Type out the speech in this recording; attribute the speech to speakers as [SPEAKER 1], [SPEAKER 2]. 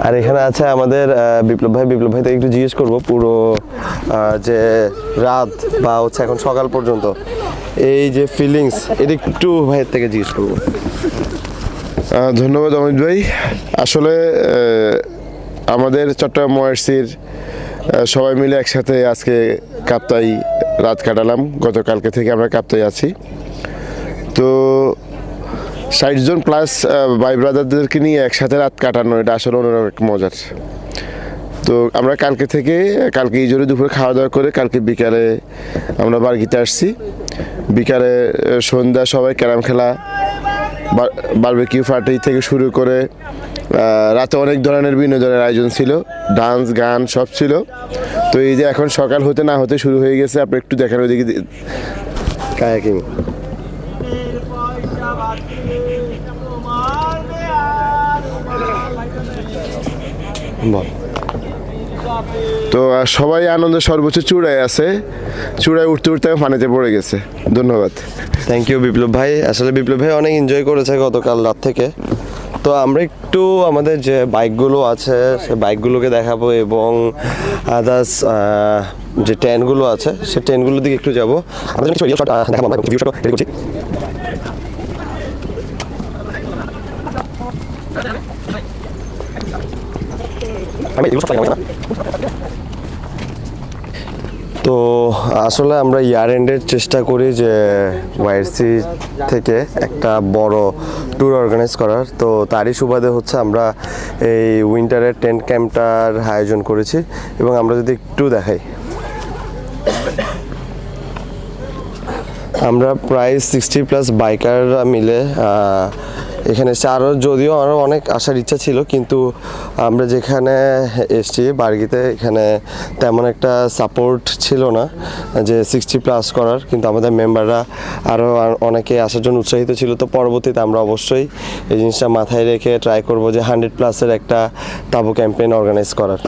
[SPEAKER 1] আর এখানে আছে আমাদের বিপ্লব ভাই থেকে একটু জিজ্ঞেস করবো পুরো যে রাত বা হচ্ছে এখন সকাল পর্যন্ত এই যে ফিলিংস এটা একটু ভাইয়ের থেকে জিজ্ঞেস করবো।
[SPEAKER 2] ধন্যবাদ অমিত ভাই। আসলে আমাদের চট্টগ্রাম ওআরসির সবাই মিলে একসাথে আজকে কাপ্তাই রাত কাটালাম। গতকালকে থেকে আমরা কাপ্তাই আছি। তো 60 জন প্লাস ভাই ব্রাদারদেরকে নিয়ে একসাথে রাত কাটানো এটা আসলে অন্যরকম মজার। তো আমরা কালকে ইজোরে দুপুরে খাওয়া দাওয়া করে কালকে বিকালে আমরা বারগিতে আসছি। বিকালে সন্ধ্যা সবাই ক্যারাম খেলা, বারবিকিউ পার্টি থেকে শুরু করে রাতে অনেক ধরনের বিনোদনের আয়োজন ছিল, ডান্স গান সব ছিল। তো এই যে এখন সকাল হতে না হতে শুরু হয়ে গেছে, আপনি একটু দেখেন ওইদিকে কায়াকিং। তো সবাই আনন্দ সর্বোচ্চ চূড়ায় আছে, চূড়ায় উঠতে উঠতে পানিতে পড়ে গেছে। ধন্যবাদ।
[SPEAKER 1] থ্যাংক ইউ বিপ্লব ভাই। আসলে বিপ্লব ভাই অনেক এনজয় করেছে গতকাল রাত থেকে। তো আমরা একটু আমাদের যে বাইকগুলো আছে সে বাইকগুলোকে দেখাবো এবং আদার্স যে ট্রেনগুলো আছে সে ট্রেনগুলোর দিকে একটু যাবো। আমাদের কিছু দেখাবো, আমরা ভিউ শট রেডি করছি। তো আসলে আমরা ইয়ার এন্ডের চেষ্টা করি যে ওআরসি থেকে একটা বড় ট্যুর অর্গানাইজ করার। তো তারই সুবাদে হচ্ছে আমরা এই উইন্টারের টেন্ট ক্যাম্পটার আয়োজন করেছি এবং আমরা যদি একটু দেখাই, আমরা প্রায় 60+ বাইকাররা মিলে এখানে এসেছি। যদিও আরও অনেক আসার ইচ্ছা ছিল, কিন্তু আমরা যেখানে এসেছি বারগিতে এখানে তেমন একটা সাপোর্ট ছিল না যে 60+ করার, কিন্তু আমাদের মেম্বাররা আরও অনেকে আসার জন্য উৎসাহিত ছিল। তো পরবর্তীতে আমরা অবশ্যই এই জিনিসটা মাথায় রেখে ট্রাই করব যে 100+-এর একটা তাবু ক্যাম্পেইন অর্গানাইজ করার।